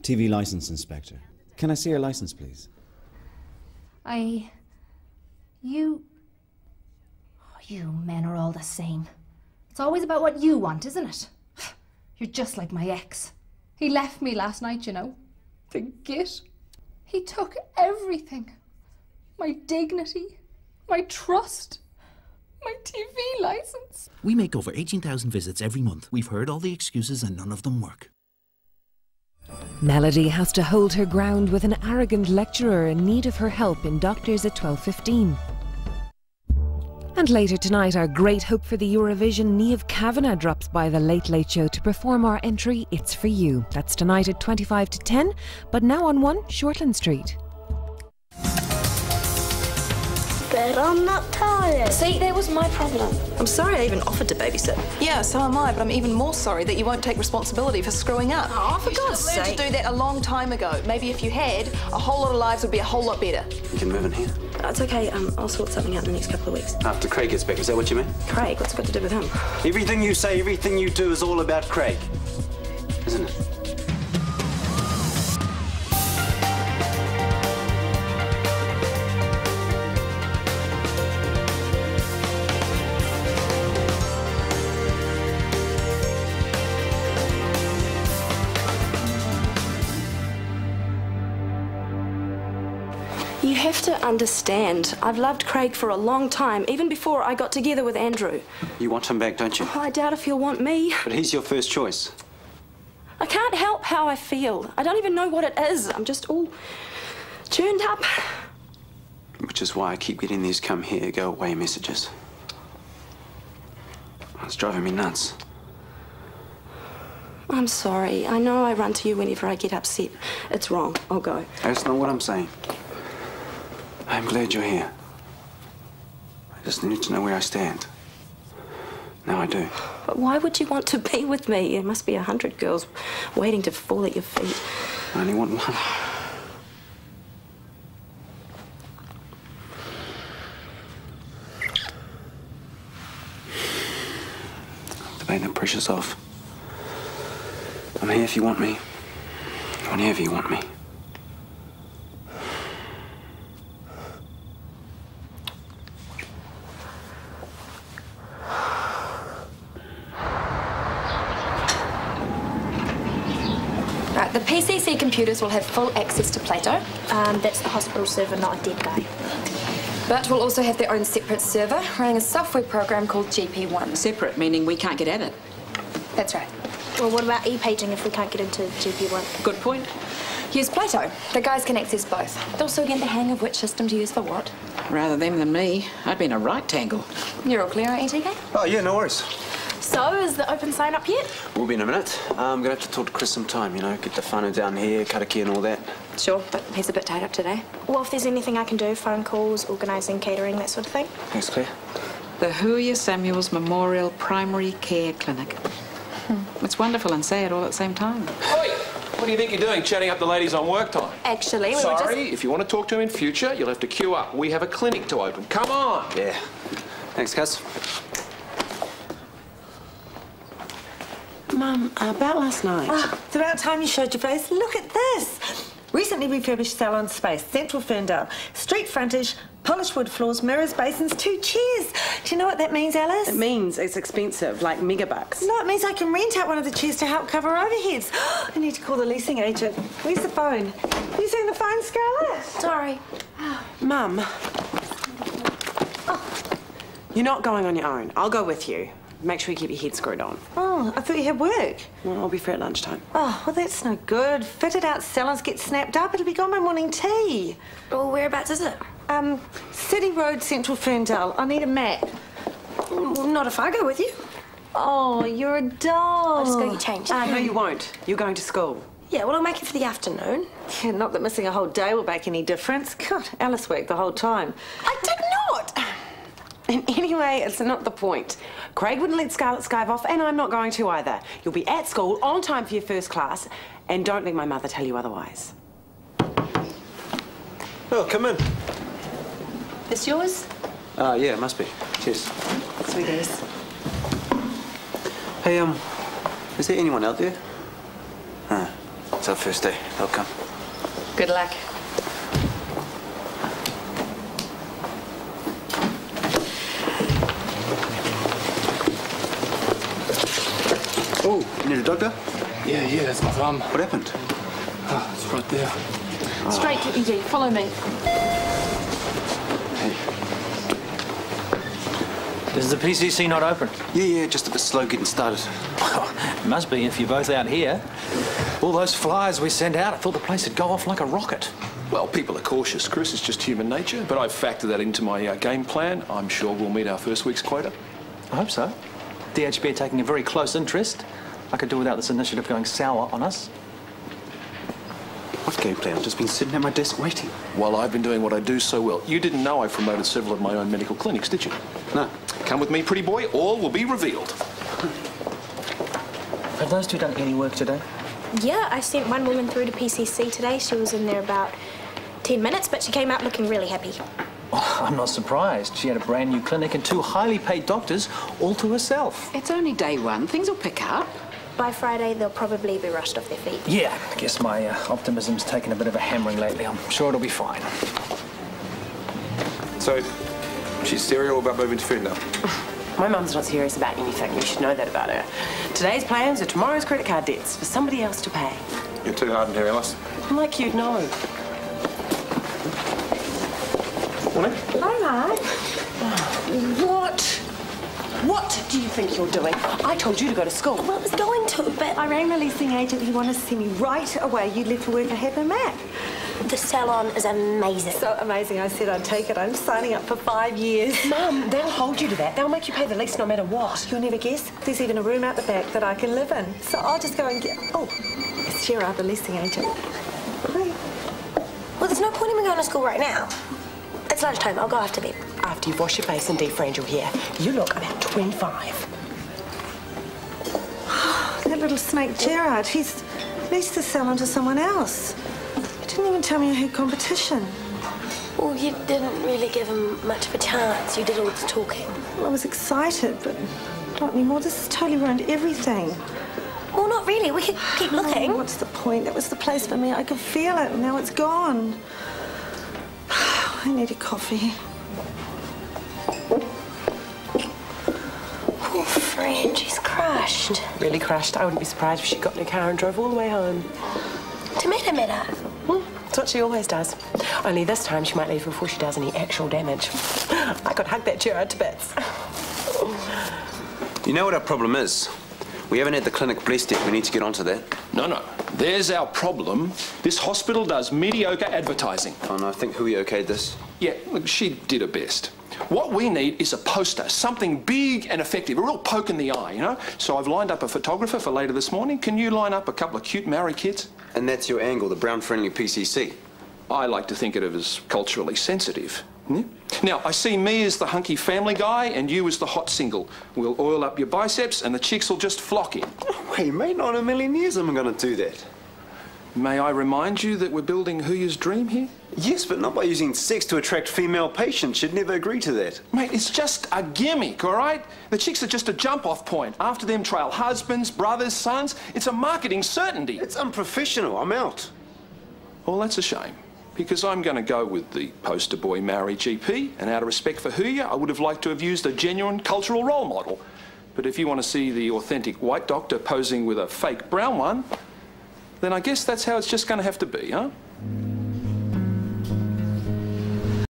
TV license inspector. Can I see your license, please? You men are all the same. It's always about what you want, isn't it? You're just like my ex. He left me last night, you know. The git. He took everything. My dignity, my trust, my TV license. We make over 18,000 visits every month. We've heard all the excuses and none of them work. Melody has to hold her ground with an arrogant lecturer in need of her help in Doctors at 12:15. And later tonight, our great hope for the Eurovision, Niamh Kavanagh, drops by the Late Late Show to perform our entry, It's For You. That's tonight at 25 to 10, but now on 1 Shortland Street. But I'm not tired. See, that was my problem. I'm sorry I even offered to babysit. Yeah, so am I, but I'm even more sorry that you won't take responsibility for screwing up. Oh, for God's sake. You should have learned to do that a long time ago. Maybe if you had, a whole lot of lives would be a whole lot better. You can move in here. It's okay, I'll sort something out in the next couple of weeks. After Craig gets back, is that what you mean? Craig? What's it got to do with him? Everything you say, everything you do is all about Craig, isn't it? You have to understand, I've loved Craig for a long time, even before I got together with Andrew. You want him back, don't you? Oh, I doubt if he'll want me. But he's your first choice. I can't help how I feel. I don't even know what it is. I'm just all churned up. Which is why I keep getting these come here, go away messages. It's driving me nuts. I'm sorry. I know I run to you whenever I get upset. It's wrong. I'll go. That's not what I'm saying. I'm glad you're here. I just need to know where I stand. Now I do. But why would you want to be with me? There must be 100 girls waiting to fall at your feet. I only want one. Debate the pressure's off. I'm here if you want me. Whenever you want me. Right, the PCC computers will have full access to Plato. That's the hospital server, not a dead guy. But we'll also have their own separate server running a software program called Rte One. Separate, meaning we can't get at it. That's right. Well, what about e-paging if we can't get into Rte One? Good point. Use Plato. The guys can access both. They'll still get the hang of which system to use for what. Rather them than me. I'd be in a right tangle. You're all clear, aren't you, TK? Oh, yeah, no worries. So, is the open sign up yet? We'll be in a minute. I'm gonna have to talk to Chris some time, you know, get the whānau down here, karakia and all that. Sure, but he's a bit tied up today. Well, if there's anything I can do, phone calls, organising, catering, that sort of thing. Thanks, Claire. The Huia Samuels Memorial Primary Care Clinic. It's wonderful and sad all at the same time. Oi! What do you think you're doing, chatting up the ladies on work time? Actually, we were Sorry, if you want to talk to him in future, you'll have to queue up. We have a clinic to open. Come on! Yeah. Thanks, Cuz. Mum, about last night. It's about time you showed your face. Look at this. Recently refurbished salon space, central Ferndale. Street frontage, polished wood floors, mirrors, basins, 2 chairs. Do you know what that means, Alice? It means it's expensive, like megabucks. No, it means I can rent out one of the chairs to help cover overheads. I need to call the leasing agent. Where's the phone? Have you seen the phone, Scarlett? Sorry. Mum. You're not going on your own. I'll go with you. Make sure you keep your head screwed on. Oh, I thought you had work. Well, I'll be free at lunchtime. Oh, well, that's no good. Fitted out salons get snapped up. It'll be gone by morning tea. Well, whereabouts is it? City Road, Central Ferndale. I need a map. Well, not if I go with you. Oh, you're a doll. I'll just go get changed. No, you won't. You're going to school. Yeah, well, I'll make it for the afternoon. Yeah, not that missing a whole day will make any difference. God, Alice worked the whole time. I did not! And anyway, it's not the point. Craig wouldn't let Scarlett skive off, and I'm not going to either. You'll be at school on time for your first class, and don't let my mother tell you otherwise. Oh, come in. This yours? Yeah, it must be. Cheers. Sweeties. Hey, is there anyone out there? It's our first day. They'll come. Good luck. Oh, you need a doctor? Yeah, that's my thumb. What happened? Oh, it's right there. Straight to ED. Follow me. Is the PCC not open? Yeah, just a bit slow getting started. It must be if you're both out here. All those flyers we sent out, I thought the place would go off like a rocket. Well, people are cautious, Chris. It's just human nature. But I've factored that into my game plan. I'm sure we'll meet our first week's quota. I hope so. DHB are taking a very close interest. I could do without this initiative going sour on us. What game plan? I've just been sitting at my desk waiting. While I've been doing what I do so well. You didn't know I promoted several of my own medical clinics, did you? No. Come with me, pretty boy. All will be revealed. Have those two done any work today? Yeah, I sent one woman through to PCC today. She was in there about 10 minutes, but she came out looking really happy. Oh, I'm not surprised. She had a brand new clinic and 2 highly paid doctors all to herself. It's only day one. Things will pick up. By Friday, they'll probably be rushed off their feet. Yeah, I guess my optimism's taken a bit of a hammering lately. I'm sure it'll be fine. So, she's serious about moving to Fernandel? My mum's not serious about anything. You should know that about her. Today's plans are tomorrow's credit card debts for somebody else to pay. You're too hard on her, Alice. Like you'd know. Morning. Lola. What do you think you're doing? I told you to go to school. Well, I was going to, but I rang the leasing agent. He wanted to see me right away. You left for work. I had no map. The salon is amazing. So amazing. I said I'd take it. I'm signing up for 5 years. Mum, they'll hold you to that. They'll make you pay the lease no matter what. You'll never guess. There's even a room out the back that I can live in. So I'll just go and get... Oh, it's Gerard, the leasing agent. Hi. Well, there's no point in me going to school right now. It's lunchtime. I'll go after bed. After you've washed your face and defriend your hair, you look about 25. That little snake Gerard, he's leased the salon to someone else. He didn't even tell me I had competition. Well, you didn't really give him much of a chance. You did all the talking. Well, I was excited, but not anymore. This has totally ruined everything. Well, not really. We could keep looking. Oh, what's the point? That was the place for me. I could feel it. Now it's gone. I need a coffee. Poor friend, she's crushed. Really crushed. I wouldn't be surprised if she got in her car and drove all the way home. Tomato matter. That's what she always does. Only this time she might leave before she does any actual damage. I could hug that Gerard to bits. You know what our problem is? We haven't had the clinic blessed yet. We need to get onto that. No. There's our problem. This hospital does mediocre advertising. Oh, no, I think Hui okayed this. Yeah, look, she did her best. What we need is a poster, something big and effective, a real poke in the eye, you know? So I've lined up a photographer for later this morning. Can you line up a couple of cute Maori kids? And that's your angle, the brown-friendly PCC. I like to think of it as culturally sensitive. Now, I see me as the hunky family guy and you as the hot single. We'll oil up your biceps and the chicks will just flock in. Wait, mate, not in a million years I'm going to do that. May I remind you that we're building Huya's dream here? Yes, but not by using sex to attract female patients. You'd never agree to that. Mate, it's just a gimmick, all right? The chicks are just a jump-off point. After them trail husbands, brothers, sons. It's a marketing certainty. It's unprofessional. I'm out. Well, that's a shame. Because I'm going to go with the poster boy Maori GP, and out of respect for Huya, I would have liked to have used a genuine cultural role model. But if you want to see the authentic white doctor posing with a fake brown one, then I guess that's how it's just going to have to be, huh?